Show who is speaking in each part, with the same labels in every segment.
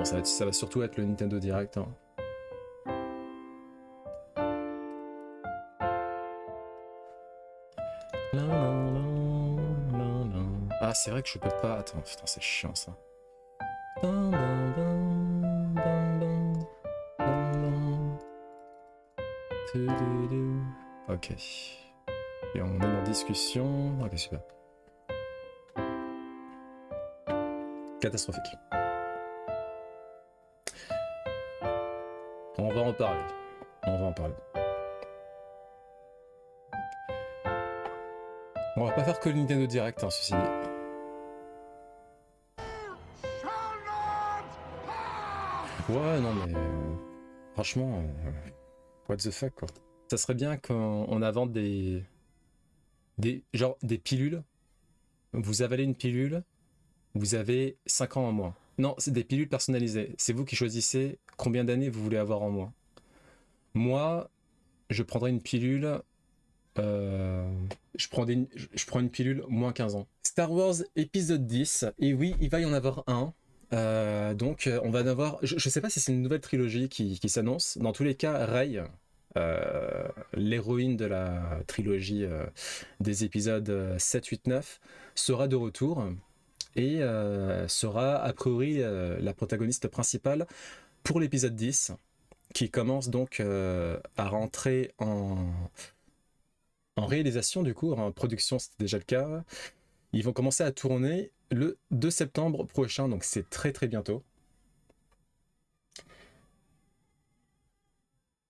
Speaker 1: Non, ça va surtout être le Nintendo Direct. Hein. Ah, c'est vrai que je peux pas... Attends, putain, c'est chiant, ça. Ok. Et on est en discussion... Ok, super. Catastrophique. On va en parler. On va en parler. On va pas faire que le Nintendo Direct, hein, ceci dit. Ouais, non, mais... franchement... what the fuck, quoi. Ça serait bien qu'on invente genre des pilules. Vous avalez une pilule, vous avez 5 ans en moins. Non, c'est des pilules personnalisées. C'est vous qui choisissez combien d'années vous voulez avoir en moins. Moi, je prendrais une pilule... je prends une pilule moins 15 ans. Star Wars épisode 10. Et oui, il va y en avoir un. Donc, on va en avoir... Je sais pas si c'est une nouvelle trilogie qui s'annonce. Dans tous les cas, Rey... l'héroïne de la trilogie des épisodes 7, 8, 9 sera de retour et sera a priori la protagoniste principale pour l'épisode 10 qui commence donc à rentrer en réalisation du coup, en production c'était déjà le cas. Ils vont commencer à tourner le 2 septembre prochain, donc c'est très très bientôt.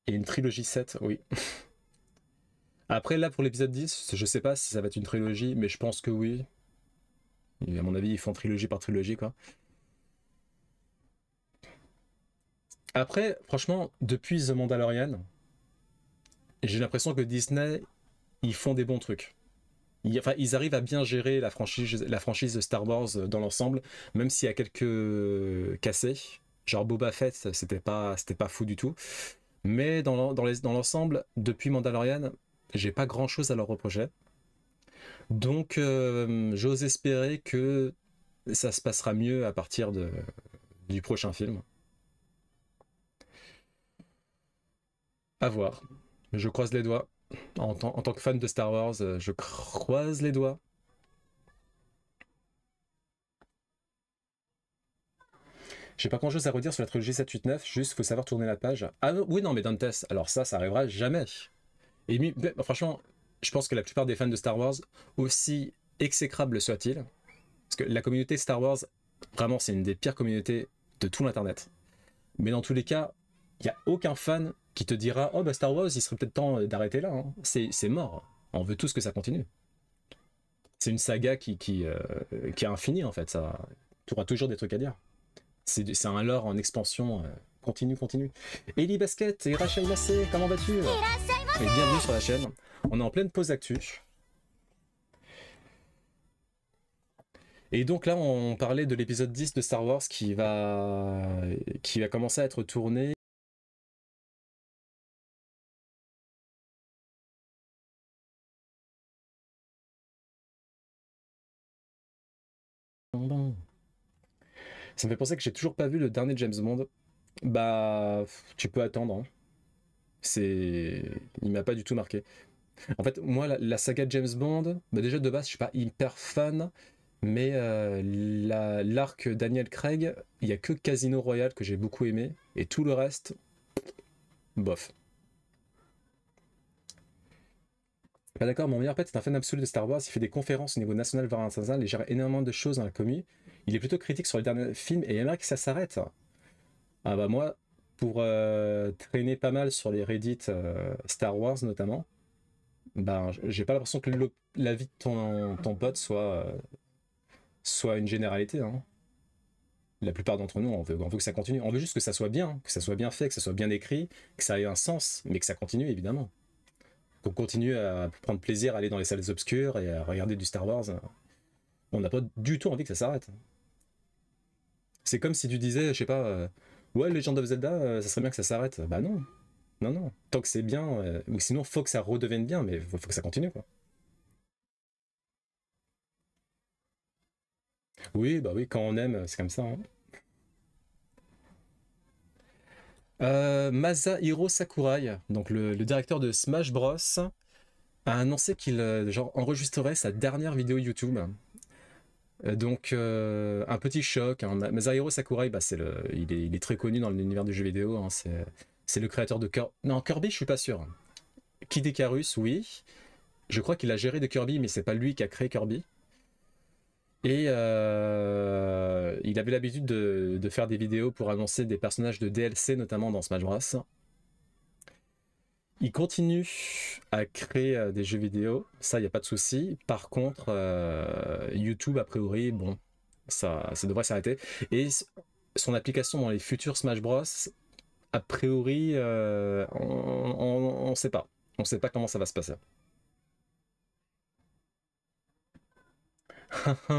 Speaker 1: Et une trilogie 7, oui. Après, là, pour l'épisode 10, je sais pas si ça va être une trilogie, mais je pense que oui. Et à mon avis, ils font trilogie par trilogie, quoi. Après, franchement, depuis The Mandalorian, j'ai l'impression que Disney, ils font des bons trucs. Ils arrivent à bien gérer la franchise de Star Wars dans l'ensemble, même s'il y a quelques cassés. Genre Boba Fett, c'était pas fou du tout. Mais dans l'ensemble, depuis Mandalorian, j'ai pas grand chose à leur reprocher. Donc, j'ose espérer que ça se passera mieux à partir du prochain film. À voir. Je croise les doigts. En tant que fan de Star Wars, je croise les doigts. J'ai pas grand chose à redire sur la trilogie 7-8-9, juste faut savoir tourner la page. Ah oui, non, mais Dantes, alors ça arrivera jamais. Et franchement, je pense que la plupart des fans de Star Wars, aussi exécrables soient-ils, parce que la communauté Star Wars, vraiment, c'est une des pires communautés de tout l'internet. Mais dans tous les cas, il n'y a aucun fan qui te dira « Oh bah Star Wars, il serait peut-être temps d'arrêter là. Hein. » C'est mort. On veut tous que ça continue. C'est une saga qui est infinie en fait. Tu auras toujours des trucs à dire. C'est un lore en expansion continue. Eli Basket et Rachel Massé, comment vas-tu? Et bienvenue sur la chaîne. On est en pleine pause actu. Et donc là, on parlait de l'épisode 10 de Star Wars qui va commencer à être tourné. Ça me fait penser que j'ai toujours pas vu le dernier James Bond. Bah, tu peux attendre. Hein. Il m'a pas du tout marqué. En fait, moi, la saga James Bond, bah déjà de base, je suis pas hyper fan, mais l'arc Daniel Craig, il y a que Casino Royale que j'ai beaucoup aimé, et tout le reste, bof. Pas d'accord, mon meilleur pote est un fan absolu de Star Wars, il fait des conférences au niveau national, voire international, il gère énormément de choses dans la commu. Il est plutôt critique sur les derniers films et il aimerait que ça s'arrête. Ah bah moi, pour traîner pas mal sur les Reddit Star Wars notamment, ben j'ai pas l'impression que l'avis de ton pote soit une généralité. Hein. La plupart d'entre nous, on veut que ça continue. On veut juste que ça soit bien, que ça soit bien fait, que ça soit bien écrit, que ça ait un sens, mais que ça continue évidemment. Qu'on continue à prendre plaisir à aller dans les salles obscures et à regarder du Star Wars. On n'a pas du tout envie que ça s'arrête. C'est comme si tu disais, je sais pas, ouais, Legend of Zelda, ça serait bien que ça s'arrête. Bah non, non. Tant que c'est bien, ou sinon faut que ça redevienne bien, mais faut que ça continue quoi. Oui, bah oui, quand on aime, c'est comme ça. Hein. Masahiro Sakurai, donc le directeur de Smash Bros, a annoncé qu'il genre enregistrerait sa dernière vidéo YouTube. Donc un petit choc. Hein. Masahiro Sakurai, bah, il est très connu dans l'univers du jeu vidéo. Hein. C'est le créateur de Kirby. Non, Kirby, je suis pas sûr. Kid Icarus, oui. Je crois qu'il a géré de Kirby, mais c'est pas lui qui a créé Kirby. Et il avait l'habitude de faire des vidéos pour annoncer des personnages de DLC, notamment dans Smash Bros. Il continue à créer des jeux vidéo, ça, il n'y a pas de souci. Par contre, YouTube, a priori, bon, ça devrait s'arrêter. Et son application dans les futurs Smash Bros, a priori, on ne sait pas. On ne sait pas comment ça va se passer.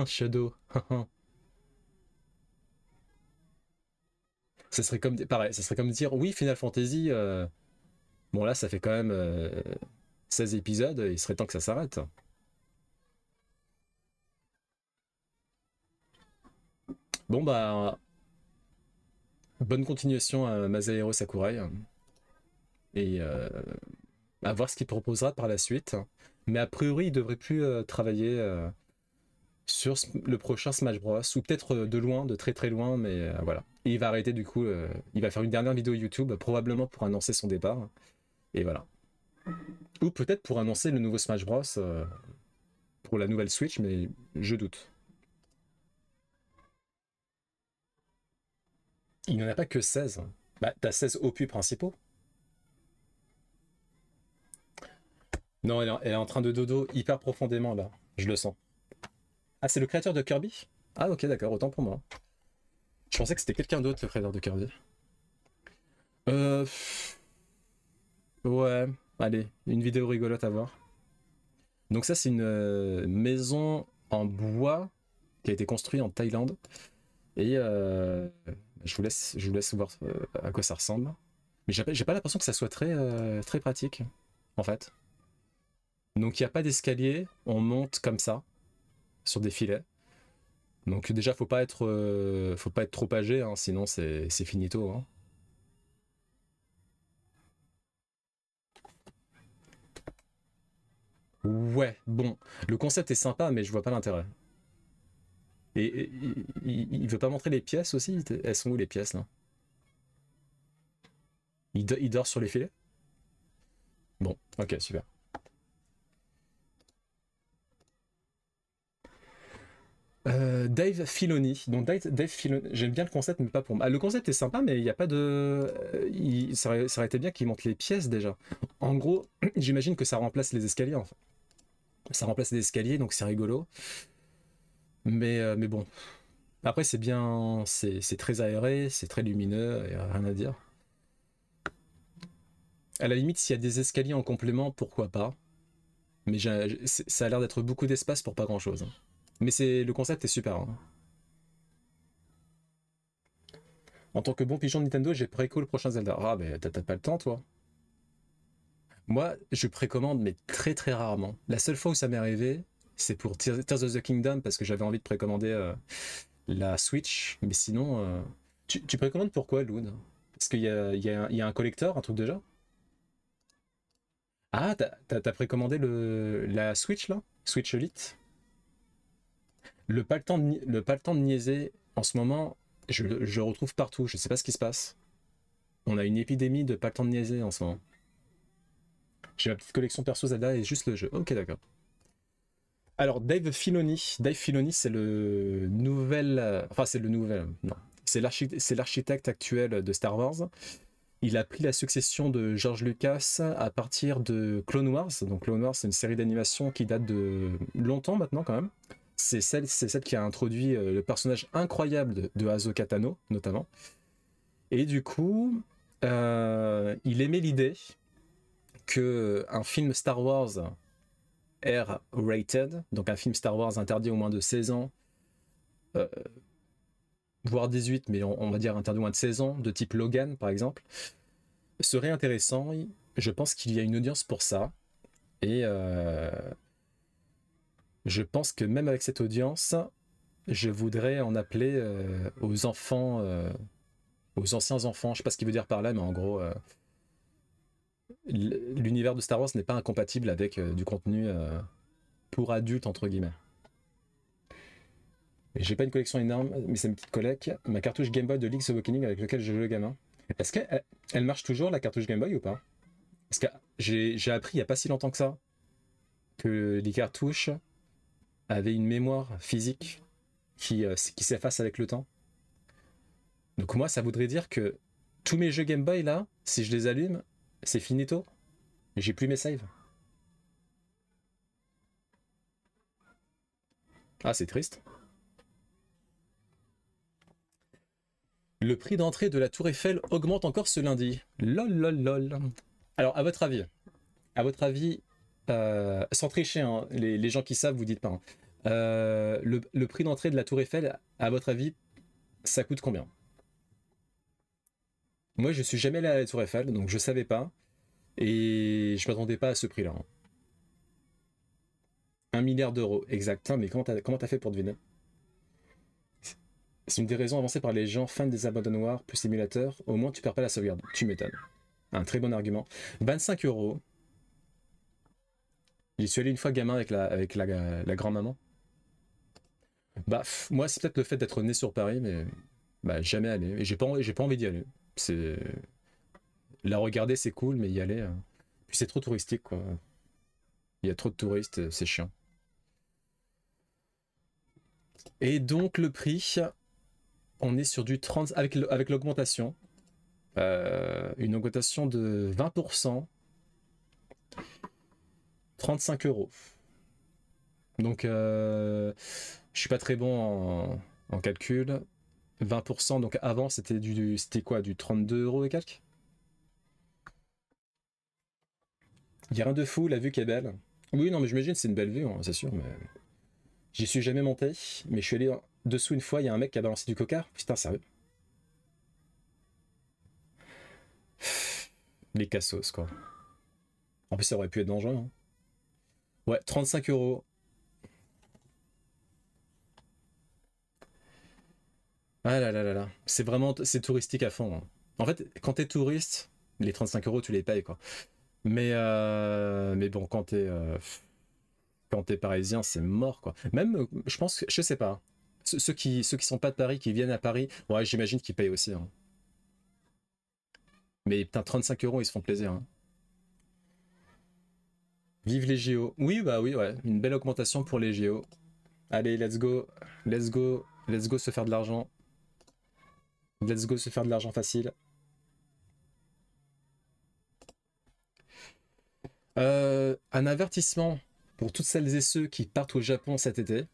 Speaker 1: Shadow. Ça serait comme, pareil, ça serait comme dire, oui, Final Fantasy, bon là, ça fait quand même 16 épisodes, il serait temps que ça s'arrête. Bon bah, bonne continuation à Masahiro Sakurai. Et à voir ce qu'il proposera par la suite. Mais a priori, il devrait plus travailler sur le prochain Smash Bros. Ou peut-être de loin, de très très loin, mais voilà. Et il va arrêter du coup, il va faire une dernière vidéo YouTube, probablement pour annoncer son départ. Et voilà. Ou peut-être pour annoncer le nouveau Smash Bros. Pour la nouvelle Switch, mais je doute. Il n'y en a pas que 16. Bah, t'as 16 opus principaux. Non, elle est en train de dodo hyper profondément là. Je le sens. Ah, c'est le créateur de Kirby? Ah, ok, d'accord, autant pour moi. Je pensais que c'était quelqu'un d'autre, le créateur de Kirby. Euh... Ouais, allez, une vidéo rigolote à voir. Donc ça, c'est une maison en bois qui a été construite en Thaïlande. Et je vous laisse voir à quoi ça ressemble. Mais j'ai pas l'impression que ça soit très pratique, en fait. Donc il n'y a pas d'escalier, on monte comme ça, sur des filets. Donc déjà, faut pas être trop âgé, hein, sinon c'est finito. Hein. Ouais, bon, le concept est sympa, mais je vois pas l'intérêt. Et il veut pas montrer les pièces aussi? Elles sont où les pièces là? Il dort sur les filets? Bon, ok, super. Dave Filoni. Donc Dave Filoni, j'aime bien le concept, mais pas pour moi. Ah, le concept est sympa, mais il n'y a pas de. Ça aurait été bien qu'il monte les pièces déjà. En gros, j'imagine que ça remplace les escaliers. Enfin. Ça remplace les escaliers, donc c'est rigolo. Mais bon. Après, c'est bien. C'est très aéré, c'est très lumineux, y a rien à dire. À la limite, s'il y a des escaliers en complément, pourquoi pas. Mais ça a l'air d'être beaucoup d'espace pour pas grand chose. Mais le concept est super. Hein. En tant que bon pigeon de Nintendo, j'ai préco le prochain Zelda. Ah, mais t'as pas le temps, toi. Moi, je précommande, mais très très rarement. La seule fois où ça m'est arrivé, c'est pour Tears of the Kingdom, parce que j'avais envie de précommander la Switch. Mais sinon, tu précommandes pourquoi, Loon? Parce qu'il y a un collector, un truc déjà? Ah, t'as précommandé la Switch, là? Switch Lite? Le pas le temps de niaiser, en ce moment, je le retrouve partout. Je sais pas ce qui se passe. On a une épidémie de pas le temps de niaiser en ce moment. J'ai ma petite collection perso Zelda et juste le jeu. Ok, d'accord. Alors, Dave Filoni. Dave Filoni, c'est le nouvel. Enfin, c'est le nouvel. Non. C'est l'architecte actuel de Star Wars. Il a pris la succession de George Lucas à partir de Clone Wars. Donc, Clone Wars, c'est une série d'animation qui date de longtemps maintenant, quand même. C'est celle qui a introduit le personnage incroyable de Ahsoka Tano, notamment. Et du coup, il aimait l'idée que un film Star Wars R-rated, donc un film Star Wars interdit au moins de 16 ans, euh, voire 18, mais on va dire interdit au moins de 16 ans, de type Logan par exemple, serait intéressant. Je pense qu'il y a une audience pour ça. Et je pense que même avec cette audience, je voudrais en appeler aux enfants aux anciens enfants. Je sais pas ce qu'il veut dire par là, mais en gros, l'univers de Star Wars n'est pas incompatible avec du contenu pour adultes, entre guillemets. J'ai pas une collection énorme, mais c'est une petite collecte. Ma cartouche Game Boy de Link's Awakening avec laquelle je joue le gamin. Est-ce qu'elle elle marche toujours, la cartouche Game Boy, ou pas? Parce que j'ai appris il y a pas si longtemps que ça que les cartouches avaient une mémoire physique qui s'efface avec le temps. Donc moi, ça voudrait dire que tous mes jeux Game Boy, là, si je les allume, c'est finito. J'ai plus mes saves. Ah, c'est triste. Le prix d'entrée de la Tour Eiffel augmente encore ce lundi. Lol, lol, lol. Alors, à votre avis, sans tricher, hein, les gens qui savent, vous dites pas. Hein. Le prix d'entrée de la Tour Eiffel, à votre avis, ça coûte combien? Moi, je suis jamais allé à la Tour Eiffel, donc je savais pas. Et je m'attendais pas à ce prix-là. Hein. 1 milliard d'euros, exact. Mais comment t'as fait pour deviner? C'est une des raisons avancées par les gens fans des abandonnoirs plus simulateurs. Au moins, tu perds pas la sauvegarde. Tu m'étonnes. Un très bon argument. 25 euros. J'y suis allé une fois gamin avec la grand-maman. Bah, moi, c'est peut-être le fait d'être né sur Paris, mais bah, jamais allé. Et j'ai pas envie d'y aller. C'est... La regarder, c'est cool, mais y aller... Puis c'est trop touristique, quoi. Il y a trop de touristes, c'est chiant. Et donc, le prix, on est sur du 30... Avec l'augmentation, une augmentation de 20%, 35 euros. Donc, je suis pas très bon en calcul. 20%, donc avant c'était quoi, du 32 euros et quelques? Il y a rien de fou, la vue qui est belle. Oui, non, mais j'imagine c'est une belle vue, hein, c'est sûr, mais j'y suis jamais monté. Mais je suis allé dessous une fois, il y a un mec qui a balancé du coca. Putain, sérieux. Les cassos, quoi. En plus, ça aurait pu être dangereux. Hein. Ouais, 35 euros. Ah là là là là. C'est touristique à fond. Hein. En fait, quand t'es touriste, les 35 euros, tu les payes, quoi. Mais bon, quand t'es parisien, c'est mort, quoi. Même, je pense que, je sais pas. Ceux qui sont pas de Paris, qui viennent à Paris, ouais, j'imagine qu'ils payent aussi. Hein. Mais putain, 35 euros, ils se font plaisir. Hein. Vive les JO. Oui, bah oui, ouais. Une belle augmentation pour les JO. Allez, let's go. Let's go. Let's go se faire de l'argent. Let's go se faire de l'argent facile. Un avertissement pour toutes celles et ceux qui partent au Japon cet été.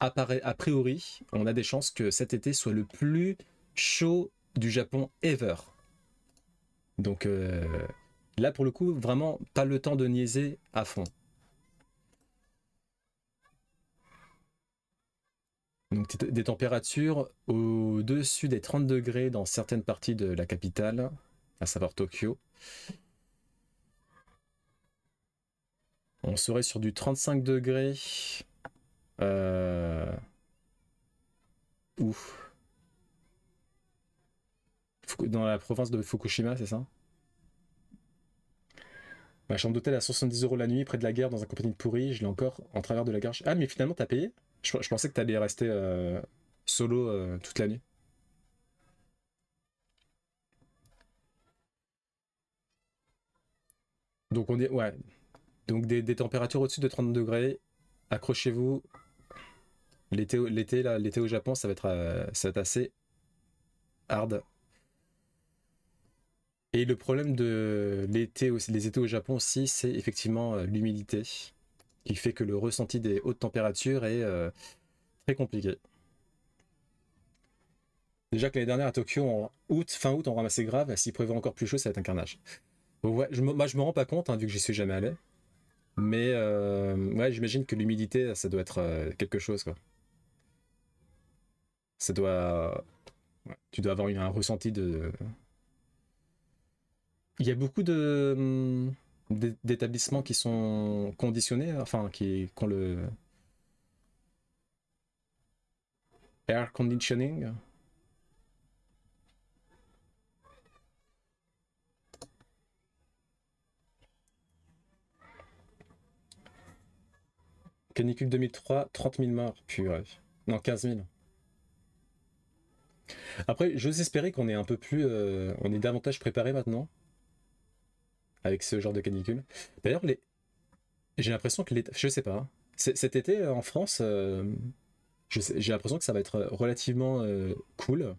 Speaker 1: A priori, on a des chances que cet été soit le plus chaud du Japon ever. Donc là, pour le coup, vraiment pas le temps de niaiser à fond. Donc des températures au-dessus des 30 degrés dans certaines parties de la capitale, à savoir Tokyo. On serait sur du 35 degrés. Où dans la province de Fukushima, c'est ça? Ma chambre d'hôtel à 70 euros la nuit, près de la gare, dans un compagnie de pourri. Je l'ai encore en travers de la gare. Ah, mais finalement, t'as payé? Je pensais que t'allais rester solo toute la nuit. Donc, on est. Ouais. Donc, des températures au-dessus de 30 degrés. Accrochez-vous. L'été au Japon, ça va être assez hard. Et le problème de les étés au Japon aussi, c'est effectivement l'humidité, qui fait que le ressenti des hautes températures est très compliqué. Déjà que l'année dernière à Tokyo, fin août, on ramassait grave. S'il prévoit encore plus chaud, ça va être un carnage. Donc ouais, moi, je me rends pas compte, hein, vu que j'y suis jamais allé. Mais ouais, j'imagine que l'humidité, ça doit être quelque chose, quoi. Ça doit. Ouais, tu dois avoir un ressenti de. Il y a beaucoup d'établissements qui sont conditionnés, enfin, qui ont le air conditioning. Canicule 2003, 30 000 morts. Purée. Non, 15 000. Après, j'ose espérer qu'on est un peu plus... on est davantage préparé maintenant. Avec ce genre de canicule. D'ailleurs, j'ai l'impression que l'été... Je sais pas. Cet été, en France, j'ai l'impression que ça va être relativement cool.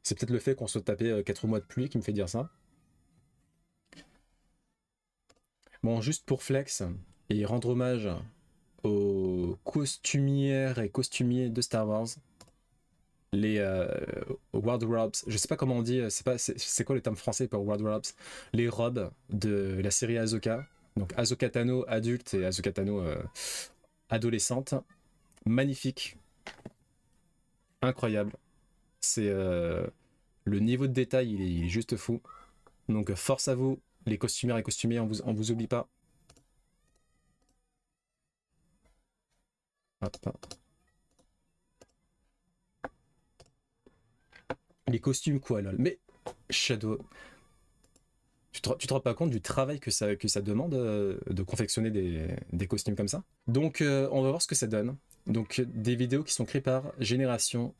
Speaker 1: C'est peut-être le fait qu'on soit tapé 4 mois de pluie qui me fait dire ça. Bon, juste pour flex et rendre hommage aux costumières et costumiers de Star Wars, les wardrobes, je sais pas comment on dit, c'est quoi le terme français pour wardrobes, les robes de la série Ahsoka, donc Ahsoka Tano adulte et Ahsoka Tano adolescente, magnifique, incroyable, c'est le niveau de détail, il est juste fou, donc force à vous les costumières et costumiers, on vous oublie pas. Hop. Les costumes quoi lol. Mais Shadow, tu te rends pas compte du travail que ça demande de confectionner des costumes comme ça. Donc on va voir ce que ça donne. Donc des vidéos qui sont créées par Génération,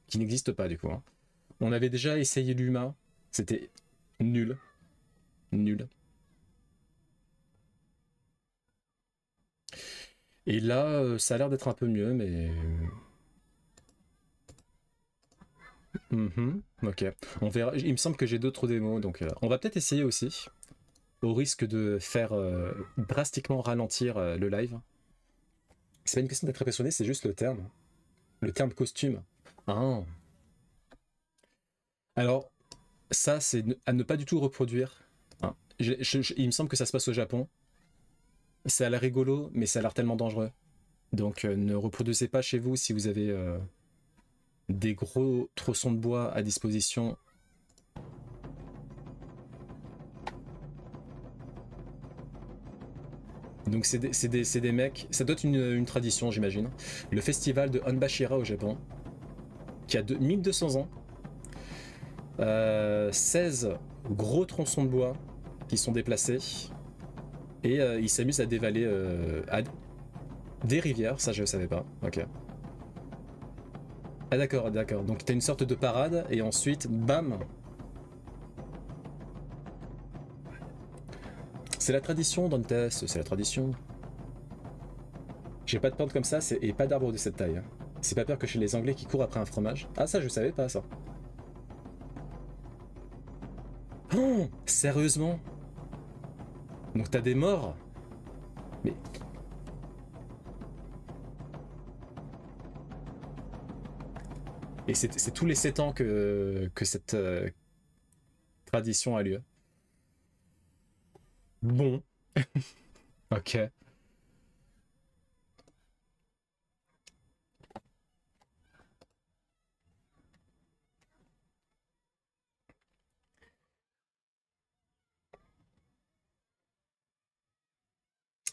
Speaker 1: qui n'existent pas du coup. Hein. On avait déjà essayé l'Uma, c'était nul. Nul. Et là, ça a l'air d'être un peu mieux, mais... Ok, on verra. Il me semble que j'ai d'autres démos, donc on va peut-être essayer aussi, au risque de faire drastiquement ralentir le live. C'est pas une question d'être impressionné, c'est juste le terme costume. Ah. Alors, ça, c'est à ne pas du tout reproduire. Hein. Il me semble que ça se passe au Japon. Ça a l'air rigolo, mais ça a l'air tellement dangereux. Donc, ne reproduisez pas chez vous si vous avez des gros tronçons de bois à disposition. Donc c'est des mecs, ça doit être une tradition j'imagine. Le festival de Onbashira au Japon, qui a 1200 ans. 16 gros tronçons de bois qui sont déplacés. Et ils s'amusent à dévaler des rivières, ça je ne savais pas. Ok. Ah d'accord, d'accord. Donc t'as une sorte de parade et ensuite, bam. C'est la tradition, Dantes, c'est la tradition. J'ai pas de plantes comme ça et pas d'arbres de cette taille. C'est pas peur que chez les Anglais qui courent après un fromage. Ah ça je savais pas ça. Oh, sérieusement? Donc t'as des morts? Mais... Et c'est tous les 7 ans que cette tradition a lieu. Bon. Ok.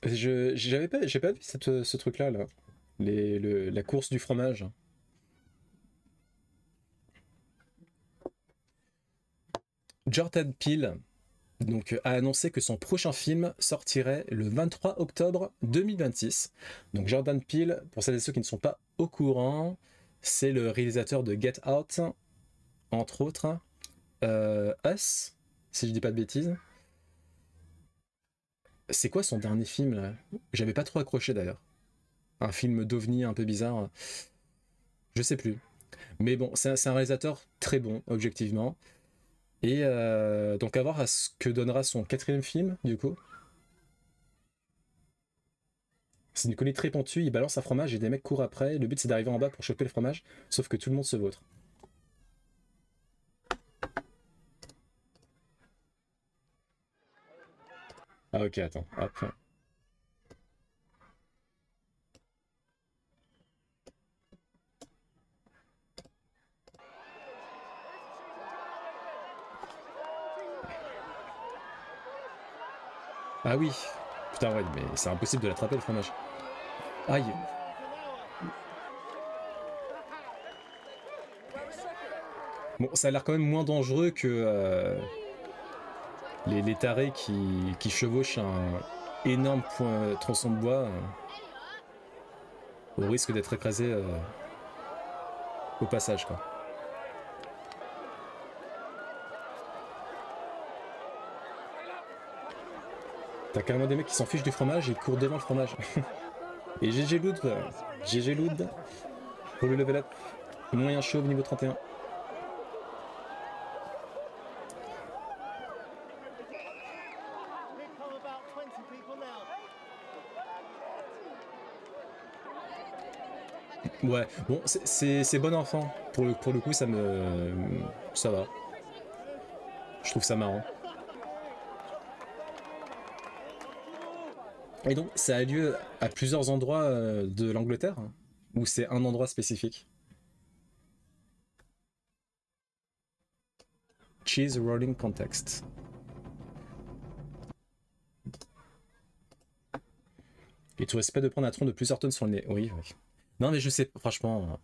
Speaker 1: J'ai pas vu ce truc-là, là. La course du fromage. Jordan Peele donc, a annoncé que son prochain film sortirait le 23 octobre 2026. Donc Jordan Peele, pour celles et ceux qui ne sont pas au courant, c'est le réalisateur de Get Out, entre autres. Us, si je dis pas de bêtises. C'est quoi son dernier film là? J'avais pas trop accroché d'ailleurs. Un film d'ovni un peu bizarre. Je sais plus. Mais bon, c'est un réalisateur très bon, objectivement. Et donc à voir à ce que donnera son 4e film, du coup. C'est une colline très pentue, il balance un fromage et des mecs courent après. Le but c'est d'arriver en bas pour choper le fromage, sauf que tout le monde se vautre. Ah ok, attends, hop. Ah oui. Putain ouais, mais c'est impossible de l'attraper le fromage. Aïe. Bon, ça a l'air quand même moins dangereux que les tarés qui chevauchent énorme tronçon de bois au risque d'être écrasé au passage, quoi. T'as carrément des mecs qui s'en fichent du fromage et ils courent devant le fromage. Et GG Loot, GG Loot pour le level up. Moyen chauve niveau 31. Ouais, bon, c'est bon enfant. Pour le coup, ça va. Je trouve ça marrant. Et donc, ça a lieu à plusieurs endroits de l'Angleterre, hein, ou c'est un endroit spécifique? Cheese rolling context. Et tu risques pas de prendre un tronc de plusieurs tonnes sur le nez. Oui, oui. Non, mais je sais, franchement,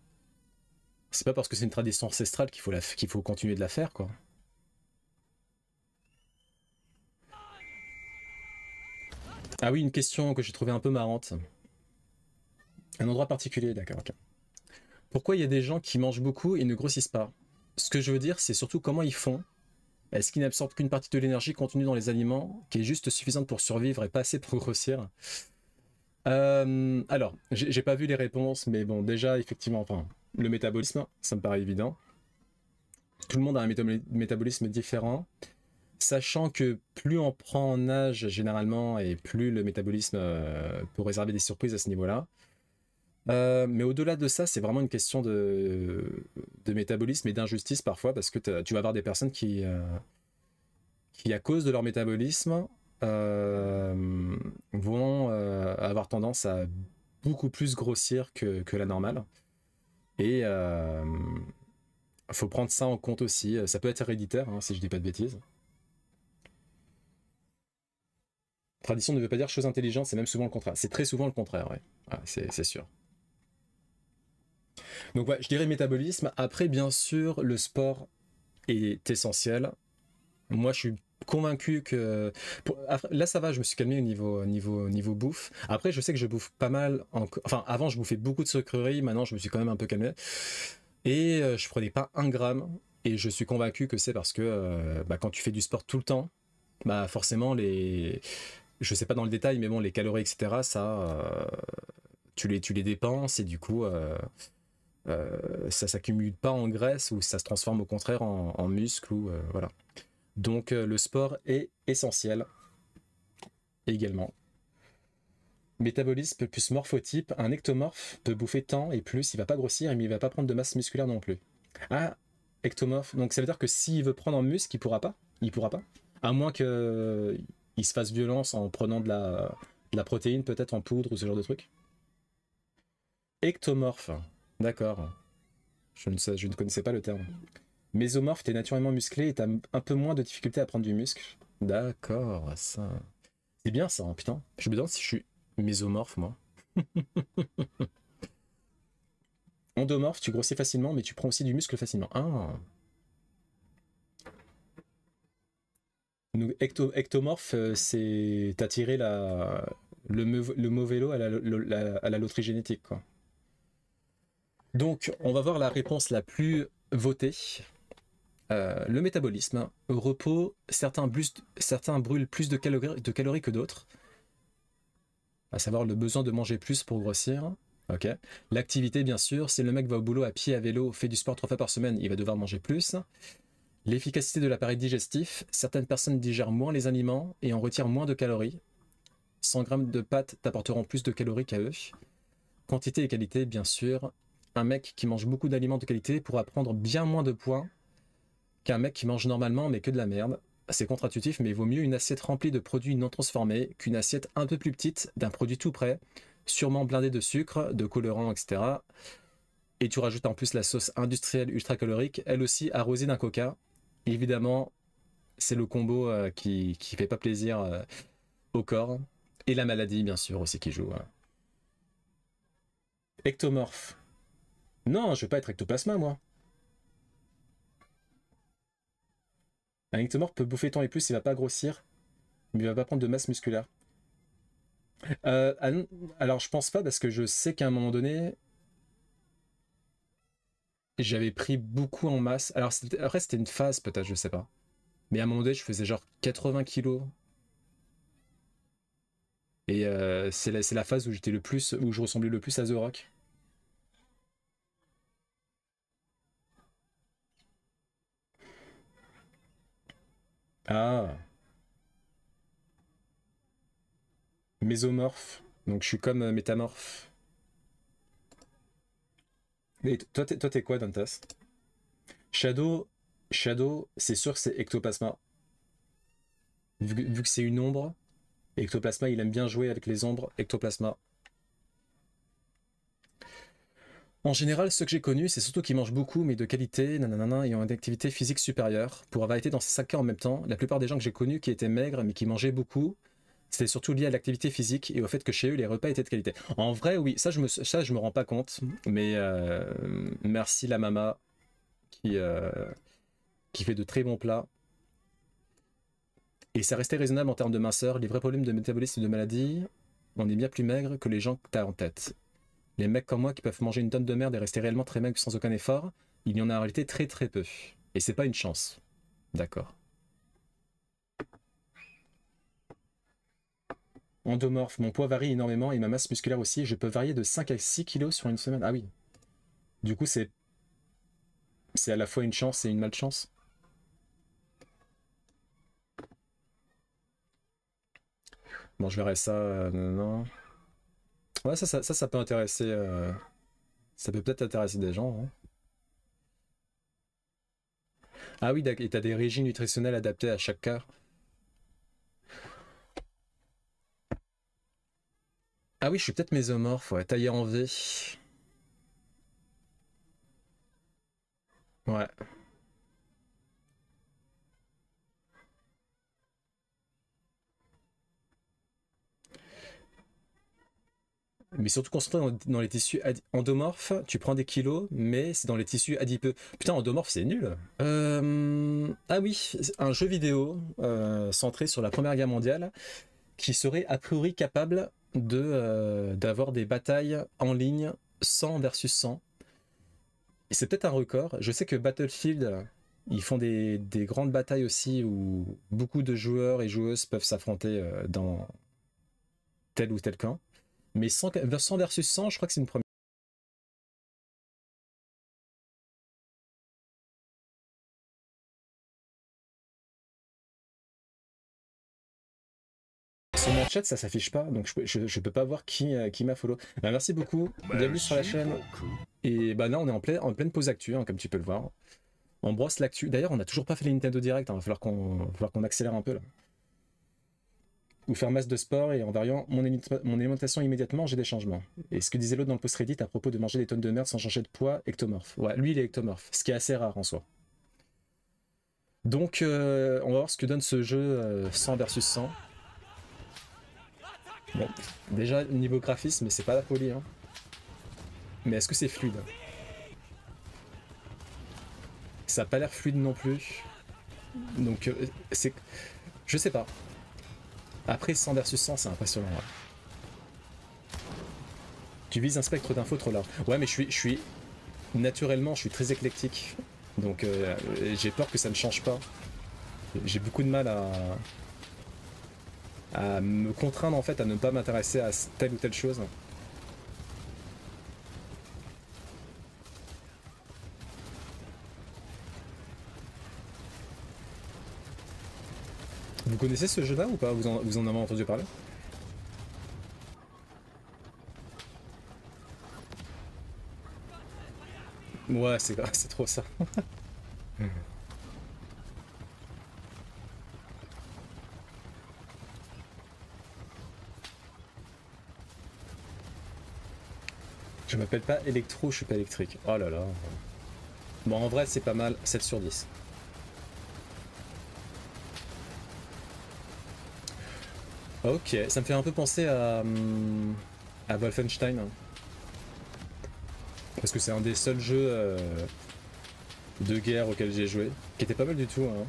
Speaker 1: c'est pas parce que c'est une tradition ancestrale qu'il faut continuer de la faire, quoi. Ah oui, une question que j'ai trouvée un peu marrante. Un endroit particulier, d'accord, ok. Pourquoi il y a des gens qui mangent beaucoup et ne grossissent pas? Ce que je veux dire, c'est surtout comment ils font. Est-ce qu'ils n'absorbent qu'une partie de l'énergie contenue dans les aliments, qui est juste suffisante pour survivre et pas assez pour grossir? Alors, j'ai pas vu les réponses, mais bon, déjà, effectivement, enfin, le métabolisme, ça me paraît évident. Tout le monde a un métabolisme différent, sachant que plus on prend en âge généralement, et plus le métabolisme peut réserver des surprises à ce niveau-là. Mais au-delà de ça, c'est vraiment une question de métabolisme et d'injustice parfois, parce que tu vas avoir des personnes qui, à cause de leur métabolisme, vont avoir tendance à beaucoup plus grossir que la normale. Et faut prendre ça en compte aussi. Ça peut être héréditaire, hein, si je dis pas de bêtises. Tradition ne veut pas dire chose intelligente, c'est même souvent le contraire. C'est très souvent le contraire, ouais. Ouais, c'est sûr. Donc ouais, je dirais métabolisme. Après, bien sûr, le sport est essentiel. Moi, je suis convaincu que... Là, ça va, je me suis calmé au niveau bouffe. Après, je sais que je bouffe pas mal... Enfin, avant, je bouffais beaucoup de sucreries. Maintenant, je me suis quand même un peu calmé. Et je prenais pas 1 gramme. Et je suis convaincu que c'est parce que quand tu fais du sport tout le temps, bah forcément, je sais pas dans le détail, mais bon, les calories, etc., ça... tu les dépenses et du coup... ça s'accumule pas en graisse ou ça se transforme au contraire en muscle ou voilà. Donc le sport est essentiel également. Métabolisme plus morphotype, un ectomorphe peut bouffer tant et plus, il va pas grossir mais il va pas prendre de masse musculaire non plus. Ah, ectomorphe, donc ça veut dire que s'il veut prendre en muscle, il pourra pas. Il pourra pas. À moins que il se fasse violence en prenant de la protéine peut-être en poudre ou ce genre de truc. Ectomorphe, d'accord. Je ne connaissais pas le terme. Mésomorphe, t'es naturellement musclé et t'as un peu moins de difficulté à prendre du muscle. D'accord, ça. C'est bien ça, hein, putain. Je me demande si je suis mésomorphe, moi. Endomorphe, tu grossis facilement, mais tu prends aussi du muscle facilement. Ah. Donc, ectomorphe, c'est... T'as tiré le mauvais lot à la loterie génétique, quoi. Donc, on va voir la réponse la plus votée. Le métabolisme. Au repos, certains brûlent plus de calories que d'autres. À savoir le besoin de manger plus pour grossir. Ok. L'activité, bien sûr, si le mec va au boulot à pied, à vélo, fait du sport 3 fois par semaine, il va devoir manger plus. L'efficacité de l'appareil digestif. Certaines personnes digèrent moins les aliments et en retirent moins de calories. 100 grammes de pâtes t'apporteront plus de calories qu'à eux. Quantité et qualité, bien sûr. Un mec qui mange beaucoup d'aliments de qualité pourra prendre bien moins de poids qu'un mec qui mange normalement mais que de la merde. C'est contre-intuitif, mais il vaut mieux une assiette remplie de produits non transformés qu'une assiette un peu plus petite d'un produit tout prêt, sûrement blindé de sucre, de colorants, etc. Et tu rajoutes en plus la sauce industrielle ultra calorique, elle aussi arrosée d'un coca. Évidemment, c'est le combo qui fait pas plaisir au corps. Et la maladie, bien sûr, aussi qui joue. Ectomorphe. Non, je veux pas être ectoplasma, moi. Un ectomorphe peut bouffer tant et plus, il va pas grossir, mais il va pas prendre de masse musculaire. Ah non, alors je pense pas parce que je sais qu'à un moment donné, j'avais pris beaucoup en masse. Alors après c'était une phase peut-être, je sais pas. Mais à un moment donné, je faisais genre 80 kilos. Et c'est la phase où j'étais le plus, où je ressemblais le plus à The Rock. Ah, mésomorphe. Donc je suis comme métamorphe. Et toi, t'es quoi, Dantas? Shadow, Shadow, c'est sûr que c'est Ectoplasma. Vu que c'est une ombre, Ectoplasma, il aime bien jouer avec les ombres. Ectoplasma. En général, ceux que j'ai connus, c'est surtout qu'ils mangent beaucoup, mais de qualité, nanana, et ont une activité physique supérieure. Pour avoir été dans ces 5 cas en même temps, la plupart des gens que j'ai connus qui étaient maigres, mais qui mangeaient beaucoup, c'était surtout lié à l'activité physique et au fait que chez eux, les repas étaient de qualité. En vrai, oui, ça, je me rends pas compte, mais merci la mama qui, euh, qui fait de très bons plats. Et ça restait raisonnable en termes de minceur. Les vrais problèmes de métabolisme et de maladie, on est bien plus maigre que les gens que t'as en tête. Les mecs comme moi qui peuvent manger une tonne de merde et rester réellement très maigres sans aucun effort, il y en a en réalité très très peu. Et c'est pas une chance. D'accord. Endomorphe, mon poids varie énormément et ma masse musculaire aussi. Je peux varier de 5 à 6 kilos sur une semaine. Ah oui. Du coup, c'est à la fois une chance et une malchance. Bon, je verrai ça. Non. Ouais, ça peut intéresser. Ça peut peut-être intéresser des gens, hein. Ah oui, et t'as des régimes nutritionnels adaptés à chaque cas. Ah oui, je suis peut-être mésomorphe, ouais, taillé en V. Ouais. Mais surtout concentré dans les tissus endomorphes, tu prends des kilos, mais c'est dans les tissus adipeux. Putain, endomorphe, c'est nul. Ah oui, un jeu vidéo centré sur la Première Guerre mondiale qui serait a priori capable d'avoir des batailles en ligne 100 versus 100. C'est peut-être un record. Je sais que Battlefield, ils font des grandes batailles aussi où beaucoup de joueurs et joueuses peuvent s'affronter dans tel ou tel camp. Mais 100 versus 100, je crois que c'est une première. Sur mon chat, ça s'affiche pas, donc je peux pas voir qui m'a follow. Bah, merci beaucoup, bienvenue sur la chaîne. Et bah là, on est en pleine pause actu, hein, comme tu peux le voir. On brosse l'actu. D'ailleurs, on n'a toujours pas fait les Nintendo Direct, hein, va falloir qu'on accélère un peu là. Ou faire masse de sport et en variant mon alimentation immédiatement, j'ai des changements. Et ce que disait l'autre dans le post Reddit à propos de manger des tonnes de merde sans changer de poids, ectomorphe. Ouais, lui il est ectomorphe, ce qui est assez rare en soi. Donc on va voir ce que donne ce jeu 100 versus 100. Bon, déjà niveau graphisme, c'est pas la folie, hein. Mais est-ce que c'est fluide? Ça a pas l'air fluide non plus. Donc c'est... Je sais pas. Après 100 versus 100, c'est impressionnant. Ouais. Tu vises un spectre d'infos trop large. Ouais, mais naturellement, je suis très éclectique. Donc j'ai peur que ça ne change pas. J'ai beaucoup de mal à me contraindre en fait à ne pas m'intéresser à telle ou telle chose. Vous connaissez ce jeu-là ou pas, vous en avez entendu parler? Ouais, c'est trop ça. Je m'appelle pas électro, je suis pas électrique. Oh là là. Bon, en vrai, c'est pas mal, 7 sur 10. Ok, ça me fait un peu penser à Wolfenstein, hein. Parce que c'est un des seuls jeux de guerre auxquels j'ai joué, qui était pas mal du tout, hein.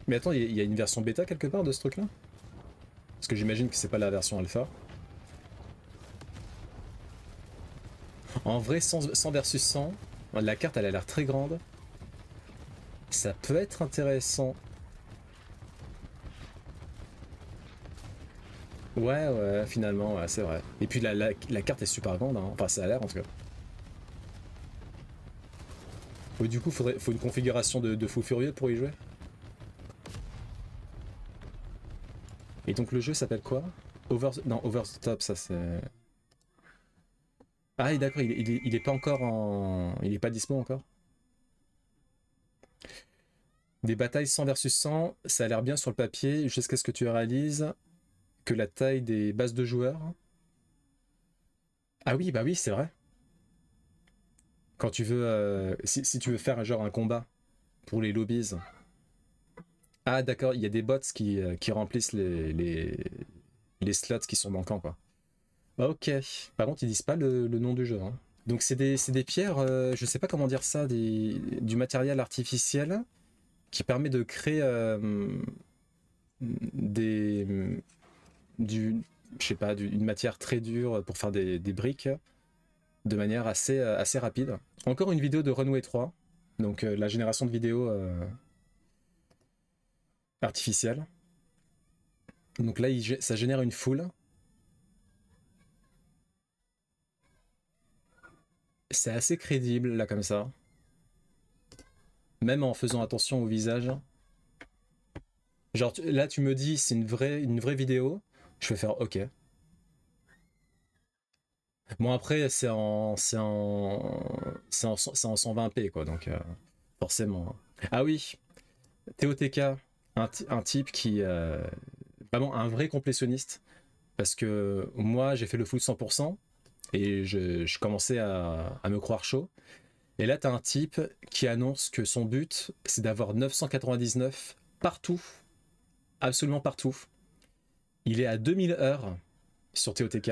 Speaker 1: Mais attends, il y a une version bêta quelque part de ce truc-là? Parce que j'imagine que c'est pas la version alpha. En vrai, 100 versus 100, la carte elle a l'air très grande. Ça peut être intéressant. Ouais, finalement, ouais, c'est vrai. Et puis la carte est super grande, hein. Enfin ça a l'air en tout cas. Ouais, du coup, faut une configuration de fou furieux pour y jouer. Et donc le jeu s'appelle quoi? Non, Over the Top, ça c'est... Ah d'accord, il est pas encore en... Il est pas dispo encore. Des batailles 100 versus 100, ça a l'air bien sur le papier, jusqu'à ce que tu réalises que la taille des bases de joueurs... Ah oui, bah oui, c'est vrai. Quand tu veux... si tu veux faire genre un combat pour les lobbies... Ah d'accord, il y a des bots qui remplissent les slots qui sont manquants, quoi. Ok. Par contre, ils disent pas le nom du jeu, hein. Donc c'est des pierres, je sais pas comment dire ça, du matériel artificiel qui permet de créer des... je sais pas, une matière très dure pour faire des briques de manière assez rapide. Encore une vidéo de Runway 3, donc la génération de vidéos artificielle. Donc là, ça génère une foule. C'est assez crédible, là, comme ça. Même en faisant attention au visage. Genre, là, tu me dis, c'est une vraie vidéo. Je vais faire OK. Bon, après, c'est en 120p, quoi, donc forcément. Ah oui, TOTK, un type qui... vraiment un vrai complétionniste. Parce que moi, j'ai fait le full 100%. Et je commençais à me croire chaud. Et là, t'as un type qui annonce que son but, c'est d'avoir 999 partout, absolument partout. Il est à 2000 heures sur TOTK,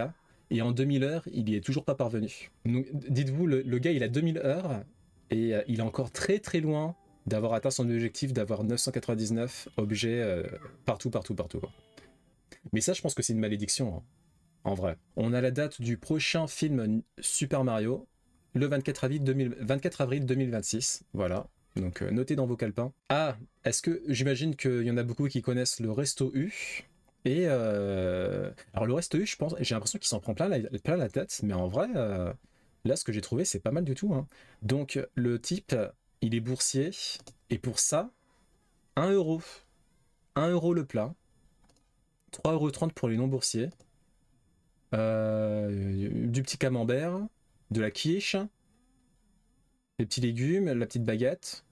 Speaker 1: et en 2000 heures, il y est toujours pas parvenu. Donc, dites-vous, le gars, il a 2000 heures, et il est encore très très loin d'avoir atteint son objectif d'avoir 999 objets partout. Quoi. Mais ça, je pense que c'est une malédiction, hein. En vrai. On a la date du prochain film Super Mario, le 24 avril 2026. Voilà. Donc notez dans vos calepins. Ah, est-ce que j'imagine qu'il y en a beaucoup qui connaissent le Resto U. Et alors le Resto U, je pense, j'ai l'impression qu'il s'en prend plein la tête, mais en vrai, là, ce que j'ai trouvé, c'est pas mal du tout, hein. Donc le type, il est boursier, et pour ça, 1 euro. 1 euro le plat, 3,30 € pour les non-boursiers. Du petit camembert, de la quiche, des petits légumes, la petite baguette.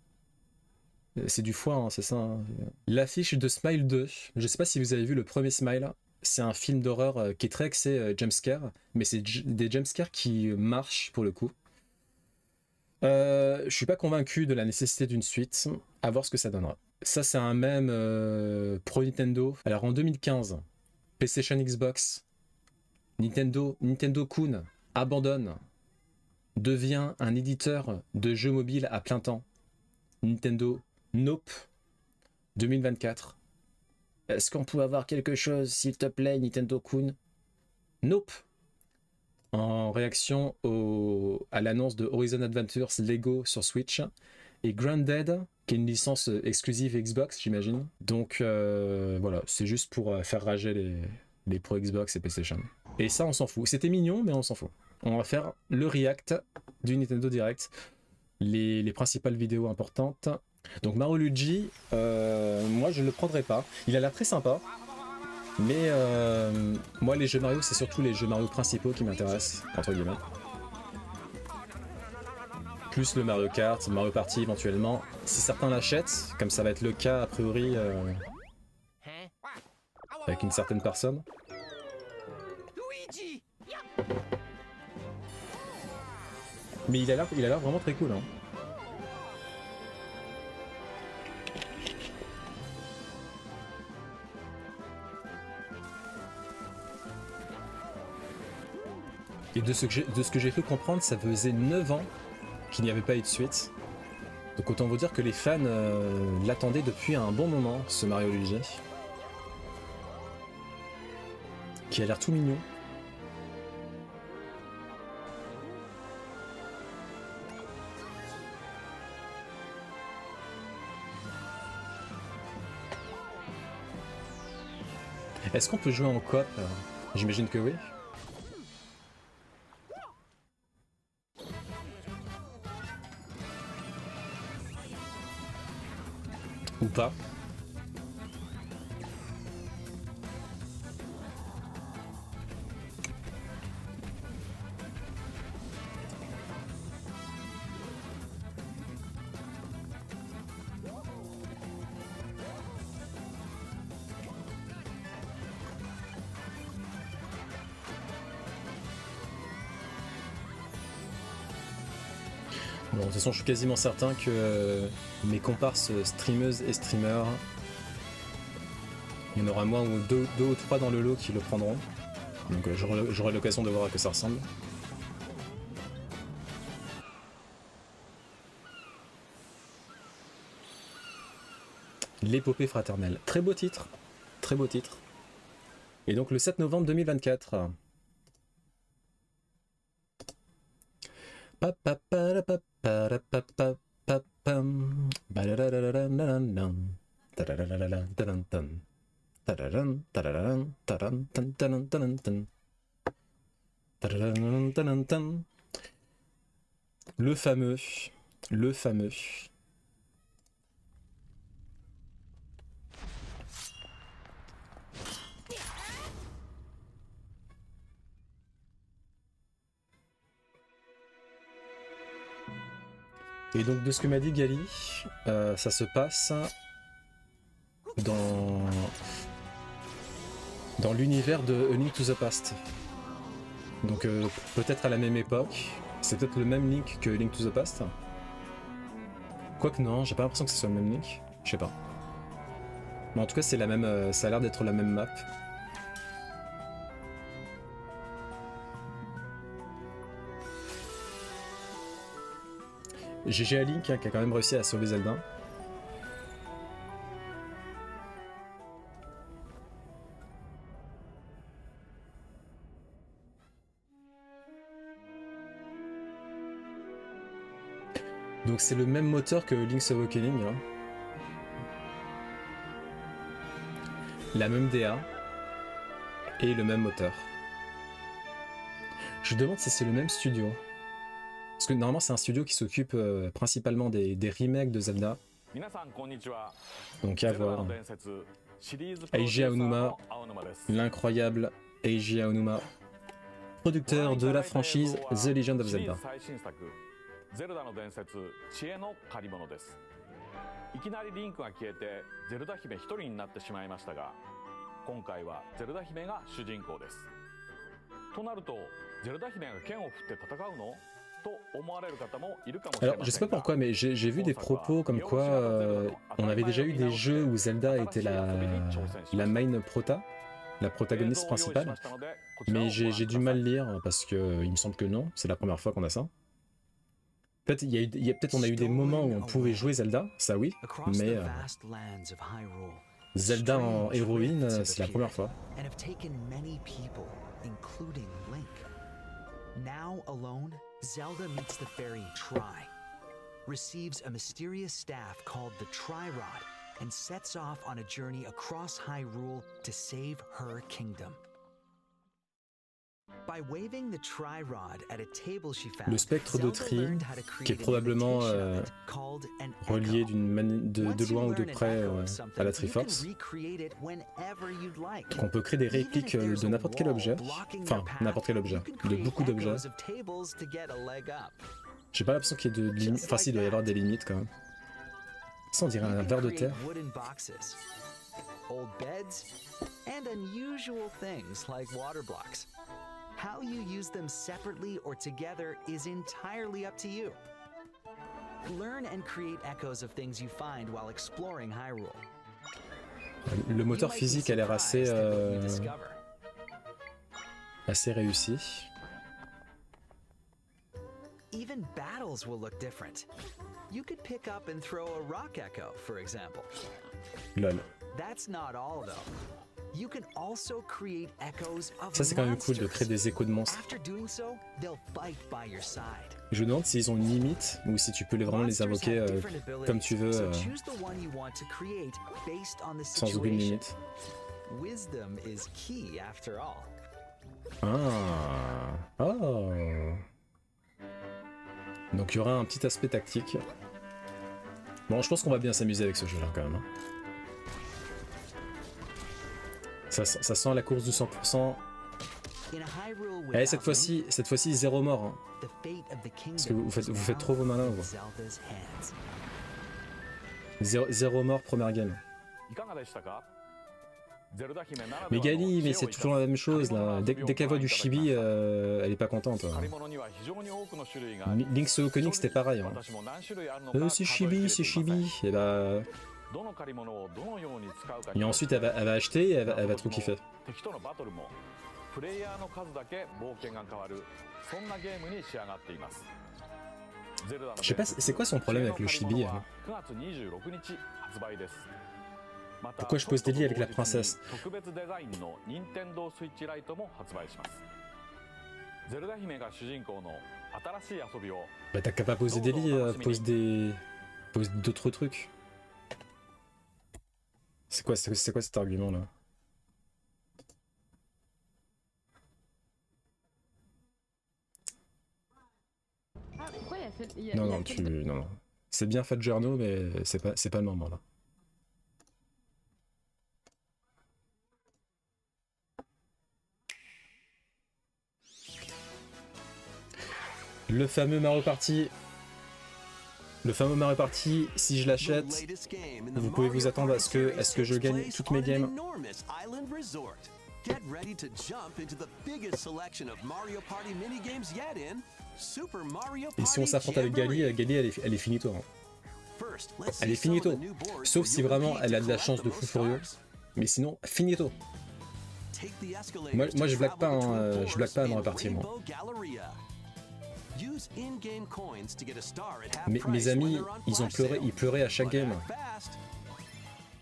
Speaker 1: C'est du foie, hein, c'est ça, hein. L'affiche de Smile 2. Je sais pas si vous avez vu le premier Smile. C'est un film d'horreur qui est très axé jumpscare, mais c'est des jumpscares qui marchent pour le coup. Je suis pas convaincu de la nécessité d'une suite. À voir ce que ça donnera. Ça, c'est un mème pro Nintendo. Alors en 2015, PlayStation, Xbox, Nintendo Kun abandonne, devient un éditeur de jeux mobiles à plein temps. Nintendo Nope 2024. Est-ce qu'on peut avoir quelque chose, s'il te plaît, Nintendo Kun? Nope. En réaction à l'annonce de Horizon Adventures Lego sur Switch et Grounded, qui est une licence exclusive Xbox, j'imagine. Donc voilà, c'est juste pour faire rager les pro Xbox et PlayStation. Et ça, on s'en fout. C'était mignon, mais on s'en fout. On va faire le react du Nintendo Direct. Les principales vidéos importantes. Donc Mario Luigi, moi je ne le prendrai pas. Il a l'air très sympa. Mais moi les jeux Mario, c'est surtout les jeux Mario principaux qui m'intéressent, entre guillemets. Plus le Mario Kart, Mario Party éventuellement. Si certains l'achètent, comme ça va être le cas a priori avec une certaine personne. Mais il a l'air vraiment très cool, hein. Et de ce que j'ai pu comprendre, ça faisait 9 ans qu'il n'y avait pas eu de suite. Donc autant vous dire que les fans l'attendaient depuis un bon moment, ce Mario Luigi. Qui a l'air tout mignon. Est-ce qu'on peut jouer en coop? J'imagine que oui. Ou pas. Bon, de toute façon, je suis quasiment certain que mes comparses streameuses et streamers, il y en aura moins ou deux ou trois dans le lot qui le prendront. Donc j'aurai l'occasion de voir à quoi ça ressemble. L'épopée fraternelle. Très beau titre. Très beau titre. Et donc le 7 novembre 2024. Le fameux. Et donc de ce que m'a dit Gali, ça se passe dans l'univers de A Link to the Past. Donc peut-être à la même époque, c'est peut-être le même Link que Link to the Past. Quoique non, j'ai pas l'impression que ce soit le même Link, je sais pas. Mais en tout cas c'est la même, ça a l'air d'être la même map. GG à Link hein, qui a quand même réussi à sauver Zelda. Donc c'est le même moteur que Link's Awakening. Hein. La même DA. Et le même moteur. Je me demande si c'est le même studio. Parce que normalement c'est un studio qui s'occupe principalement des remakes de Zelda. Donc à voir. Eiji Aonuma, l'incroyable Eiji Aonuma, producteur de la franchise The Legend of Zelda. ゼルダの伝説知恵の借り物です。いきなりリンクが消えてゼルダ姫一人になってしまいましたが、今回はゼルダ姫が主人公です。となるとゼルダ姫が剣を振って戦うのと思われる方もいるかもしれません。Alors je sais pas pourquoi mais j'ai vu des propos comme quoi on avait déjà eu des jeux où Zelda était la main prota, la protagoniste principale, mais j'ai du mal lire parce que il me semble que non, c'est la première fois qu'on a ça. Peut-être peut-être on a eu des moments où on pouvait jouer Zelda, ça oui, mais Zelda en héroïne, c'est la première fois.
Speaker 2: Now alone, Zelda meets the fairy Tri, receives a mysterious staff called the Tri-Rod, and sets off on a journey across Hyrule to save her kingdom.
Speaker 1: Le spectre de Tri, qui est probablement relié de loin ou de près à la Triforce. Donc on peut créer des répliques de n'importe quel objet, enfin n'importe quel objet, de beaucoup d'objets. J'ai pas l'impression qu'il y ait de limites, enfin si, il doit y avoir des limites quand même. Ça on dirait un ver de terre.
Speaker 2: How you use them separately or together is entirely up to you. Learn and create echoes of things you find while exploring Hyrule.
Speaker 1: Le moteur physique a l'air assez réussi.
Speaker 2: Even battles will look different. You could pick up and throw a rock echo, for example.
Speaker 1: Lol.
Speaker 2: That's not all though. You can also create echoes of
Speaker 1: Ça c'est quand même cool de
Speaker 2: monsters.
Speaker 1: créer des échos de monstres.
Speaker 2: After doing so, they'll fight by your side.
Speaker 1: Je me demande s'ils ont une limite ou si tu peux vraiment les invoquer comme tu veux
Speaker 2: So choose the one you want to create based on the
Speaker 1: sans aucune
Speaker 2: situation.
Speaker 1: limite.
Speaker 2: Wisdom is key after all.
Speaker 1: Ah. Oh. Donc il y aura un petit aspect tactique. Bon, je pense qu'on va bien s'amuser avec ce jeu-là quand même. Hein. Ça sent la course du 100%. Eh, cette fois-ci, zéro mort. Hein. Parce que vous faites trop vos malins. Zéro mort, première game. Mais Gali, mais c'est toujours la même chose là. Dès qu'elle voit du chibi, elle est pas contente. Link's Awakening c'était pareil. Hein. C'est chibi, c'est chibi. Et bah. Et ensuite elle va acheter et elle va trop kiffer. Je sais pas, c'est quoi son problème avec le chibi hein? Pourquoi je pose des lits avec la princesse? Bah t'as qu'à pas poser des lits, pose d'autres trucs. C'est quoi cet argument là? Non, non. C'est bien fait Journaux, mais c'est pas le moment là. Le fameux Mario Party. Si je l'achète, vous pouvez vous attendre à ce que je gagne toutes mes games. Et si on s'affronte avec Gali, elle est finito. Hein. Elle est finito. Sauf si vraiment elle a de la chance de fou furieux. Mais sinon, finito. Moi je blague pas, hein, je blague pas à Mario Party, moi. Mes amis, ils pleuraient à chaque game.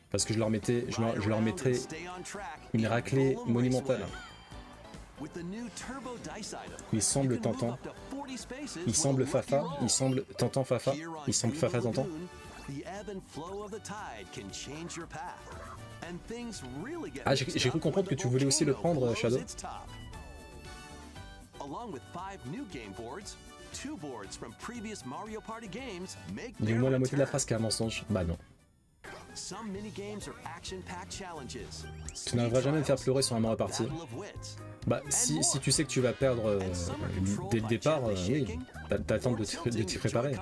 Speaker 1: Parce que je leur mettrais une raclée monumentale. Il semble tentant. Il semble Fafa. Il semble tentant Fafa. Il semble Fafa tentant. Ah, j'ai cru comprendre que tu voulais aussi le prendre, Shadow. Dis-moi la moitié de la phrase qui est un mensonge. Bah non. Tu n'arriveras jamais à me faire pleurer sur un Mario Party. Bah si tu sais que tu vas perdre dès le départ, oui, t'as le temps de t'y préparer.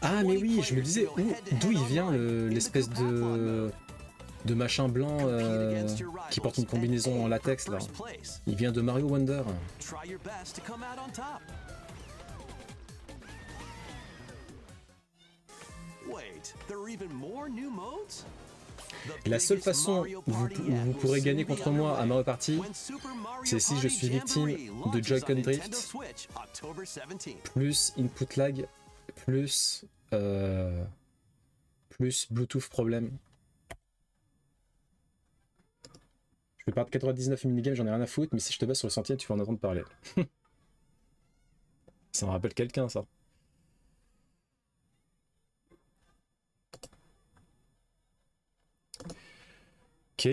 Speaker 1: Ah mais oui, je me disais d'où il vient l'espèce de machin blanc qui porte une combinaison en latex là. Il vient de Mario Wonder. Et la seule façon où vous pourrez gagner contre moi à Mario Party, c'est si je suis victime de Joy-Con Drift, plus input lag, plus Bluetooth problème. Je vais perdre 99 minigames, j'en ai rien à foutre, mais si je te bats sur le sentier, tu vas en entendre parler. Ça me rappelle quelqu'un, ça. Ok.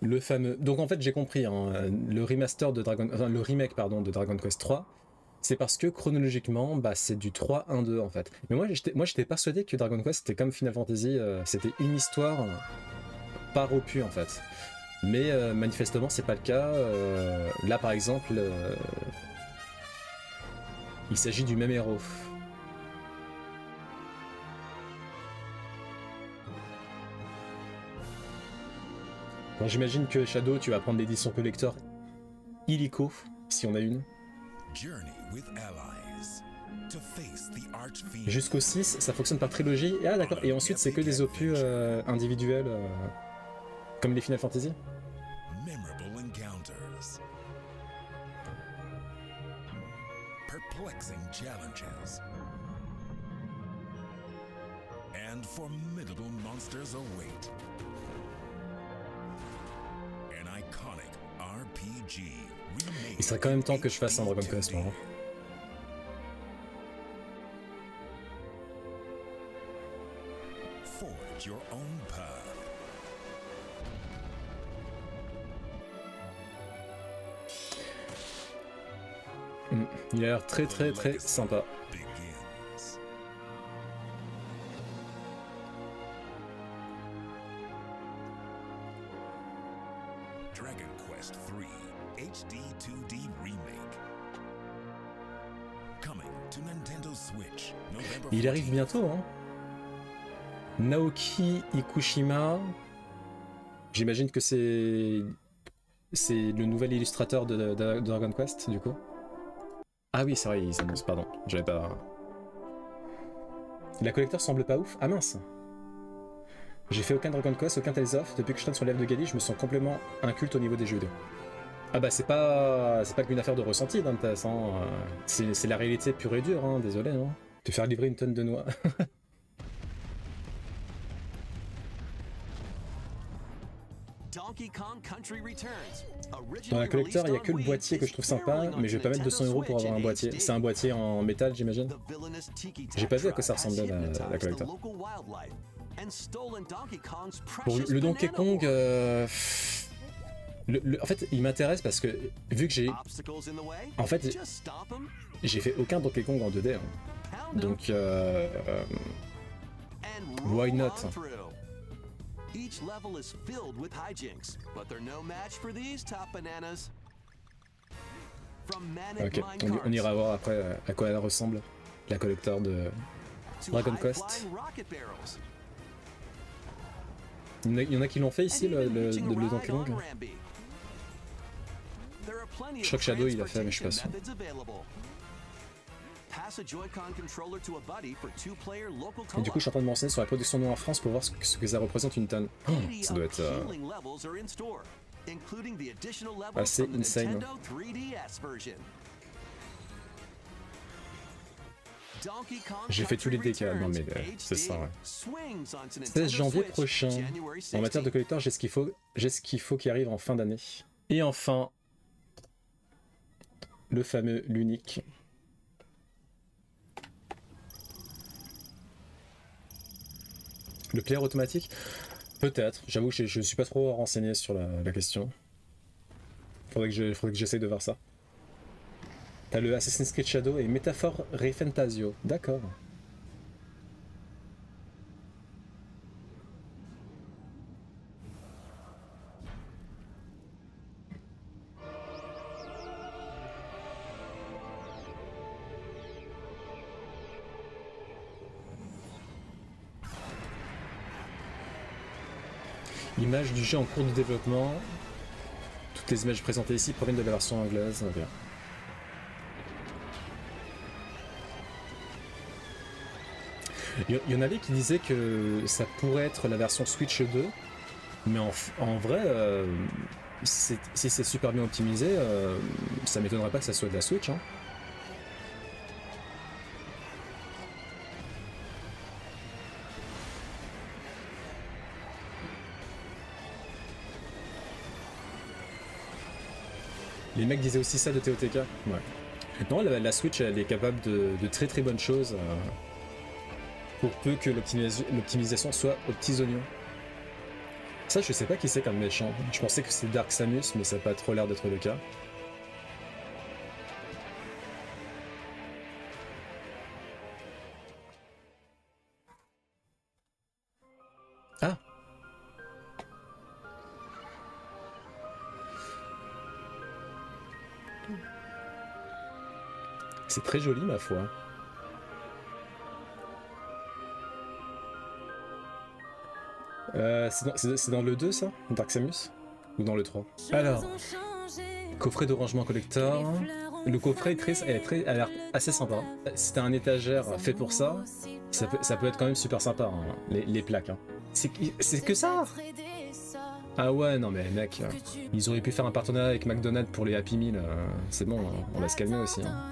Speaker 1: Le fameux. Donc en fait j'ai compris, hein, le remaster de le remake pardon de Dragon Quest 3, c'est parce que chronologiquement, bah c'est du 3-1-2 en fait. Mais moi j'étais persuadé que Dragon Quest c'était comme Final Fantasy, c'était une histoire par opus en fait. Mais manifestement c'est pas le cas. Là par exemple, il s'agit du même héros. J'imagine que Shadow, tu vas prendre l'édition collector illico, si on a une. Jusqu'au 6, ça fonctionne par trilogie. Ah d'accord, et ensuite c'est que des opus individuels, comme les Final Fantasy.
Speaker 3: Perplexing challenges and formidable monsters await. An iconic RPG remade.
Speaker 1: Il serait quand même temps que je fasse un Dragon Quest, moi.
Speaker 3: Forge your own path.
Speaker 1: Il a l'air très sympa.
Speaker 3: Dragon Quest III HD 2D Remake. Coming to Nintendo Switch, November.
Speaker 1: Il arrive bientôt, hein. Naoki Ikushima. J'imagine que c'est le nouvel illustrateur de Dragon Quest, du coup. Ah oui, c'est vrai, ils annoncent, pardon, j'avais pas... La collector semble pas ouf. Ah mince. J'ai fait aucun Dragon Quest, aucun Tales of. Depuis que je traîne sur l'œuvre de Gali, je me sens complètement inculte au niveau des jeux vidéo. Ah bah c'est pas qu'une affaire de ressenti, Dantas, hein. C'est la réalité pure et dure, hein, désolé. Hein. Te faire livrer une tonne de noix. Dans la collector, il n'y a que le boîtier que je trouve sympa, mais je vais pas mettre 200 € pour avoir un boîtier. C'est un boîtier en métal, j'imagine. J'ai pas vu à quoi ça ressemblait la collector. Pour le Donkey Kong, en fait, il m'intéresse parce que vu que j'ai, en fait, j'ai fait aucun Donkey Kong en 2D, hein. Donc, why not?
Speaker 4: Each level is filled with hijinks, but they're no match for these top bananas.
Speaker 1: Ok, on ira voir après à quoi elle ressemble, la collector de Dragon Quest. Il y en a qui l'ont fait ici, le Donkey Kong. Je crois que Shadow il l'a fait, mais je suis pas sûr. Et du coup, je suis en train de me renseigner sur la production noire en France pour voir ce que ça représente une tonne. Oh, ça doit être assez insane. J'ai fait tous les DK dans mes c'est ça, ouais. 16 janvier prochain. En matière de collector, j'ai ce qu'il faut qui arrive en fin d'année. Et enfin, le fameux, l'unique. Le player automatique? Peut-être. J'avoue que je ne suis pas trop renseigné sur la question. Faudrait que j'essaye de voir ça. T'as le Assassin's Creed Shadow et Métaphore Refantasio. D'accord. Images du jeu en cours de développement. Toutes les images présentées ici proviennent de la version anglaise. Okay. Il y en avait qui disaient que ça pourrait être la version Switch 2, mais en vrai, si c'est super bien optimisé, ça m'étonnerait pas que ça soit de la Switch. Hein. Les mecs disaient aussi ça de TOTK. Ouais. Non, la Switch, elle est capable de très très bonnes choses. Pour peu que l'optimisation soit aux petits oignons. Ça, je sais pas qui c'est comme méchant. Je pensais que c'était Dark Samus, mais ça n'a pas trop l'air d'être le cas. Ah! C'est très joli, ma foi. C'est dans le 2 ça, Dark Samus? Ou dans le 3? Alors, coffret de rangement collector. Le coffret elle a l'air assez sympa. Si t'as un étagère fait pour ça, ça peut être quand même super sympa, hein, les plaques. Hein. C'est que ça. Ah ouais, non mais mec, ils auraient pu faire un partenariat avec McDonald's pour les Happy Meal, c'est bon, hein, on va se calmer aussi. Hein.